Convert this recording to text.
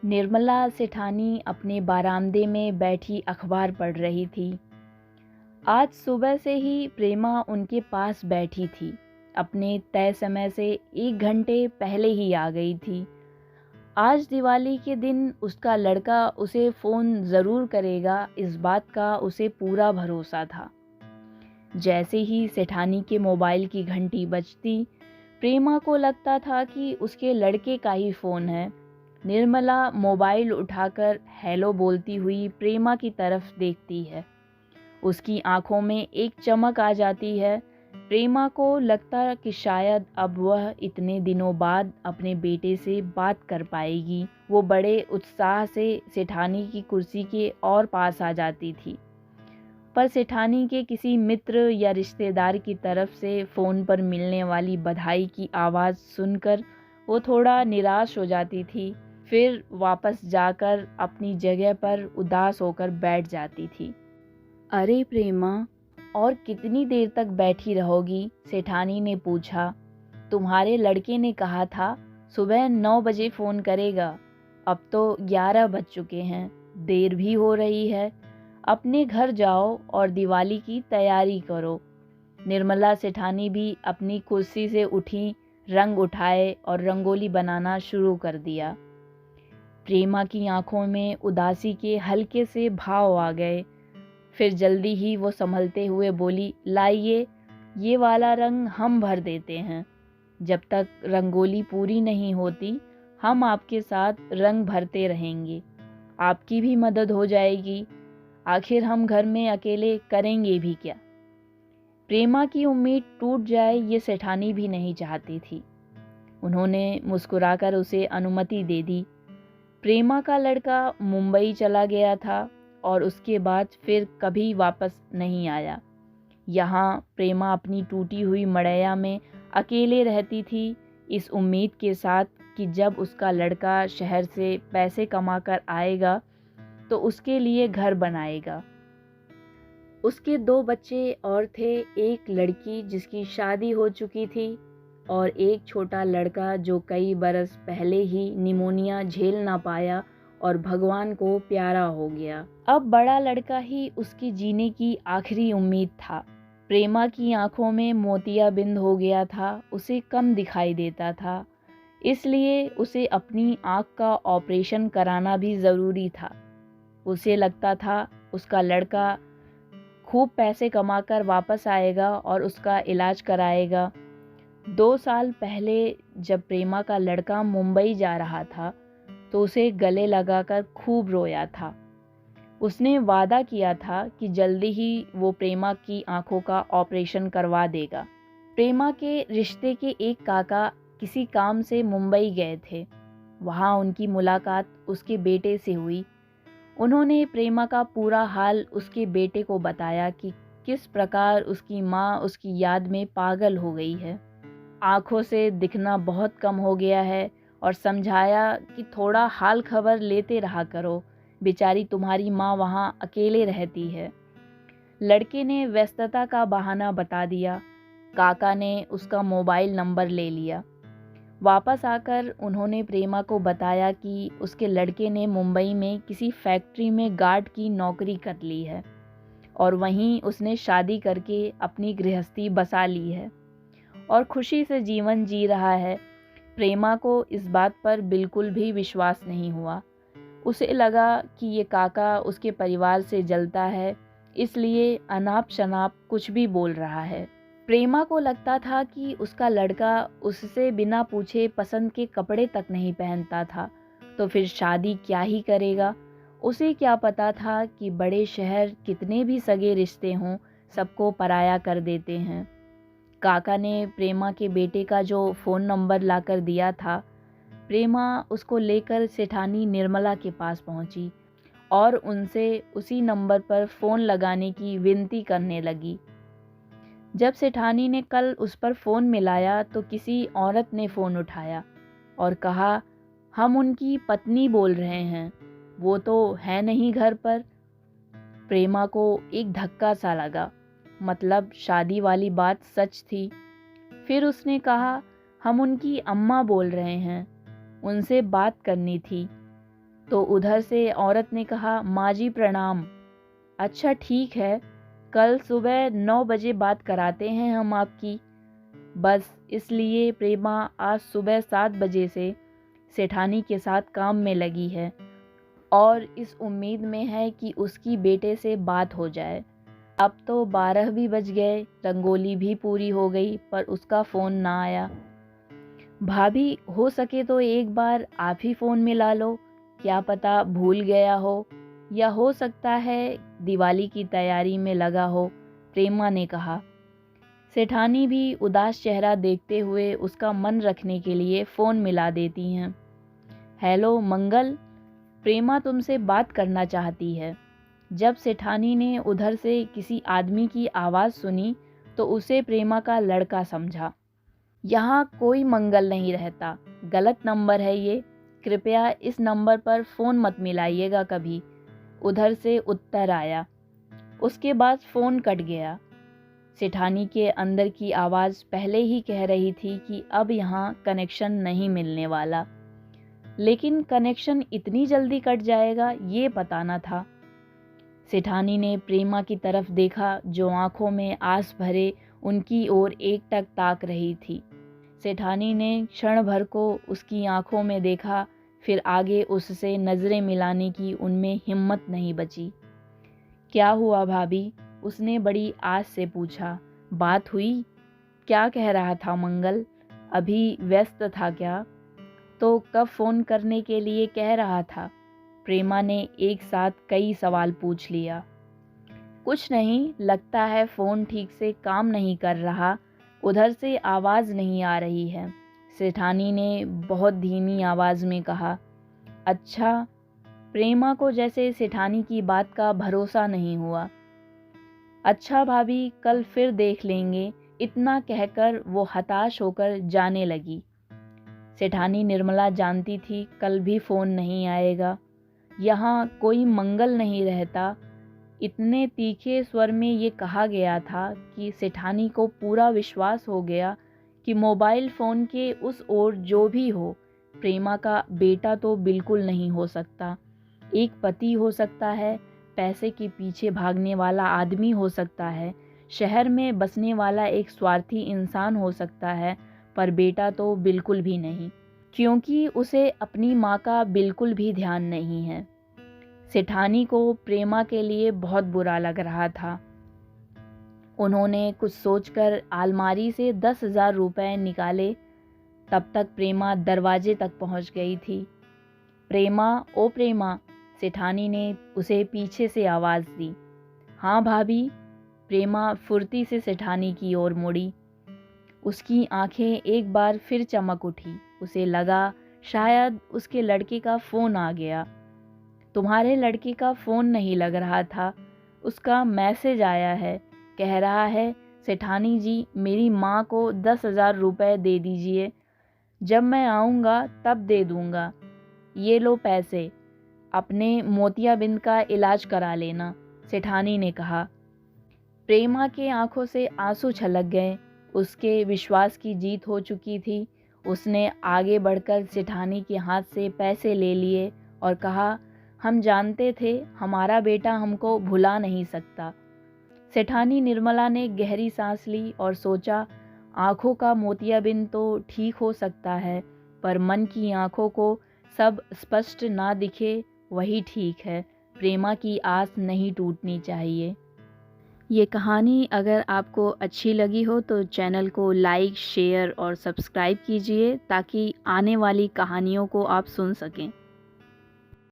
निर्मला सेठानी अपने बरामदे में बैठी अखबार पढ़ रही थी। आज सुबह से ही प्रेमा उनके पास बैठी थी। अपने तय समय से 1 घंटे पहले ही आ गई थी। आज दिवाली के दिन उसका लड़का उसे फ़ोन ज़रूर करेगा, इस बात का उसे पूरा भरोसा था। जैसे ही सेठानी के मोबाइल की घंटी बजती, प्रेमा को लगता था कि उसके लड़के का ही फ़ोन है। निर्मला मोबाइल उठाकर हेलो बोलती हुई प्रेमा की तरफ देखती है। उसकी आंखों में एक चमक आ जाती है। प्रेमा को लगता कि शायद अब वह इतने दिनों बाद अपने बेटे से बात कर पाएगी। वो बड़े उत्साह से सेठानी की कुर्सी के और पास आ जाती थी, पर सेठानी के किसी मित्र या रिश्तेदार की तरफ से फ़ोन पर मिलने वाली बधाई की आवाज़ सुनकर वो थोड़ा निराश हो जाती थी। फिर वापस जाकर अपनी जगह पर उदास होकर बैठ जाती थी। अरे प्रेमा, और कितनी देर तक बैठी रहोगी? सेठानी ने पूछा। तुम्हारे लड़के ने कहा था सुबह 9 बजे फ़ोन करेगा। अब तो 11 बज चुके हैं, देर भी हो रही है। अपने घर जाओ और दिवाली की तैयारी करो। निर्मला सेठानी भी अपनी कुर्सी से उठी, रंग उठाए और रंगोली बनाना शुरू कर दिया। प्रेमा की आंखों में उदासी के हल्के से भाव आ गए। फिर जल्दी ही वो संभलते हुए बोली, लाइए, ये वाला रंग हम भर देते हैं। जब तक रंगोली पूरी नहीं होती, हम आपके साथ रंग भरते रहेंगे। आपकी भी मदद हो जाएगी। आखिर हम घर में अकेले करेंगे भी क्या? प्रेमा की उम्मीद टूट जाए ये सेठानी भी नहीं चाहती थी। उन्होंने मुस्कुराकर उसे अनुमति दे दी। प्रेमा का लड़का मुंबई चला गया था और उसके बाद फिर कभी वापस नहीं आया। यहाँ प्रेमा अपनी टूटी हुई मड़ैया में अकेले रहती थी, इस उम्मीद के साथ कि जब उसका लड़का शहर से पैसे कमाकर आएगा तो उसके लिए घर बनाएगा। उसके 2 बच्चे और थे, एक लड़की जिसकी शादी हो चुकी थी और एक छोटा लड़का जो कई बरस पहले ही निमोनिया झेल ना पाया और भगवान को प्यारा हो गया। अब बड़ा लड़का ही उसकी जीने की आखिरी उम्मीद था। प्रेमा की आंखों में मोतियाबिंद हो गया था, उसे कम दिखाई देता था, इसलिए उसे अपनी आंख का ऑपरेशन कराना भी ज़रूरी था। उसे लगता था उसका लड़का खूब पैसे कमाकर वापस आएगा और उसका इलाज कराएगा। 2 साल पहले जब प्रेमा का लड़का मुंबई जा रहा था तो उसे गले लगाकर खूब रोया था। उसने वादा किया था कि जल्दी ही वो प्रेमा की आंखों का ऑपरेशन करवा देगा। प्रेमा के रिश्ते के एक काका किसी काम से मुंबई गए थे। वहाँ उनकी मुलाकात उसके बेटे से हुई। उन्होंने प्रेमा का पूरा हाल उसके बेटे को बताया कि किस प्रकार उसकी माँ उसकी याद में पागल हो गई है। आंखों से दिखना बहुत कम हो गया है और समझाया कि थोड़ा हाल खबर लेते रहा करो, बेचारी तुम्हारी माँ वहाँ अकेले रहती है। लड़के ने व्यस्तता का बहाना बता दिया। काका ने उसका मोबाइल नंबर ले लिया। वापस आकर उन्होंने प्रेमा को बताया कि उसके लड़के ने मुंबई में किसी फैक्ट्री में गार्ड की नौकरी कर ली है और वहीं उसने शादी करके अपनी गृहस्थी बसा ली है और खुशी से जीवन जी रहा है। प्रेमा को इस बात पर बिल्कुल भी विश्वास नहीं हुआ। उसे लगा कि ये काका उसके परिवार से जलता है, इसलिए अनाप शनाप कुछ भी बोल रहा है। प्रेमा को लगता था कि उसका लड़का उससे बिना पूछे पसंद के कपड़े तक नहीं पहनता था, तो फिर शादी क्या ही करेगा। उसे क्या पता था कि बड़े शहर कितने भी सगे रिश्ते हों, सबको पराया कर देते हैं। काका ने प्रेमा के बेटे का जो फ़ोन नंबर लाकर दिया था, प्रेमा उसको लेकर सेठानी निर्मला के पास पहुंची और उनसे उसी नंबर पर फ़ोन लगाने की विनती करने लगी। जब सेठानी ने कल उस पर फ़ोन मिलाया तो किसी औरत ने फ़ोन उठाया और कहा, हम उनकी पत्नी बोल रहे हैं, वो तो है नहीं घर पर। प्रेमा को एक धक्का सा लगा, मतलब शादी वाली बात सच थी। फिर उसने कहा, हम उनकी अम्मा बोल रहे हैं, उनसे बात करनी थी। तो उधर से औरत ने कहा, माँ जी प्रणाम। अच्छा ठीक है, कल सुबह 9 बजे बात कराते हैं हम आपकी। बस इसलिए प्रेमा आज सुबह 7 बजे से सेठानी के साथ काम में लगी है और इस उम्मीद में है कि उसकी बेटे से बात हो जाए। अब तो 12 भी बज गए, रंगोली भी पूरी हो गई, पर उसका फ़ोन ना आया। भाभी हो सके तो एक बार आप ही फ़ोन मिला लो, क्या पता भूल गया हो या हो सकता है दिवाली की तैयारी में लगा हो, प्रेमा ने कहा। सेठानी भी उदास चेहरा देखते हुए उसका मन रखने के लिए फ़ोन मिला देती हैं। हेलो मंगल, प्रेमा तुमसे बात करना चाहती है। जब सेठानी ने उधर से किसी आदमी की आवाज़ सुनी तो उसे प्रेमा का लड़का समझा। यहाँ कोई मंगल नहीं रहता, गलत नंबर है ये, कृपया इस नंबर पर फ़ोन मत मिलाइएगा कभी, उधर से उत्तर आया। उसके बाद फ़ोन कट गया। सेठानी के अंदर की आवाज़ पहले ही कह रही थी कि अब यहाँ कनेक्शन नहीं मिलने वाला, लेकिन कनेक्शन इतनी जल्दी कट जाएगा ये पता न था। सेठानी ने प्रेमा की तरफ देखा जो आंखों में आस भरे उनकी ओर एकटक ताक रही थी। सेठानी ने क्षण भर को उसकी आंखों में देखा, फिर आगे उससे नज़रें मिलाने की उनमें हिम्मत नहीं बची। क्या हुआ भाभी? उसने बड़ी आस से पूछा। बात हुई? क्या कह रहा था मंगल? अभी व्यस्त था क्या? तो कब फ़ोन करने के लिए कह रहा था? प्रेमा ने एक साथ कई सवाल पूछ लिया। कुछ नहीं, लगता है फ़ोन ठीक से काम नहीं कर रहा, उधर से आवाज़ नहीं आ रही है, सेठानी ने बहुत धीमी आवाज़ में कहा। अच्छा, प्रेमा को जैसे सेठानी की बात का भरोसा नहीं हुआ। अच्छा भाभी, कल फिर देख लेंगे, इतना कहकर वो हताश होकर जाने लगी। सेठानी निर्मला जानती थी कल भी फ़ोन नहीं आएगा, यहाँ कोई मंगल नहीं रहता। इतने तीखे स्वर में ये कहा गया था कि सेठानी को पूरा विश्वास हो गया कि मोबाइल फ़ोन के उस ओर जो भी हो, प्रेमा का बेटा तो बिल्कुल नहीं हो सकता। एक पति हो सकता है, पैसे के पीछे भागने वाला आदमी हो सकता है, शहर में बसने वाला एक स्वार्थी इंसान हो सकता है, पर बेटा तो बिल्कुल भी नहीं, क्योंकि उसे अपनी माँ का बिल्कुल भी ध्यान नहीं है। सेठानी को प्रेमा के लिए बहुत बुरा लग रहा था। उन्होंने कुछ सोचकर अलमारी से 10,000 रुपये निकाले। तब तक प्रेमा दरवाजे तक पहुंच गई थी। प्रेमा, ओ प्रेमा, सेठानी ने उसे पीछे से आवाज़ दी। हाँ भाभी। प्रेमा फुर्ती से सेठानी की ओर मुड़ी। उसकी आंखें एक बार फिर चमक उठी। उसे लगा शायद उसके लड़के का फ़ोन आ गया। तुम्हारे लड़के का फ़ोन नहीं लग रहा था, उसका मैसेज आया है, कह रहा है सेठानी जी मेरी माँ को 10,000 रुपये दे दीजिए, जब मैं आऊँगा तब दे दूँगा। ये लो पैसे, अपने मोतियाबिंद का इलाज करा लेना, सेठानी ने कहा। प्रेमा के आंखों से आंसू छलक गए। उसके विश्वास की जीत हो चुकी थी। उसने आगे बढ़कर सेठानी के हाथ से पैसे ले लिए और कहा, हम जानते थे हमारा बेटा हमको भुला नहीं सकता। सेठानी निर्मला ने गहरी सांस ली और सोचा, आँखों का मोतियाबिंद तो ठीक हो सकता है, पर मन की आँखों को सब स्पष्ट ना दिखे वही ठीक है। प्रेमा की आस नहीं टूटनी चाहिए। ये कहानी अगर आपको अच्छी लगी हो तो चैनल को लाइक, शेयर और सब्सक्राइब कीजिए ताकि आने वाली कहानियों को आप सुन सकें।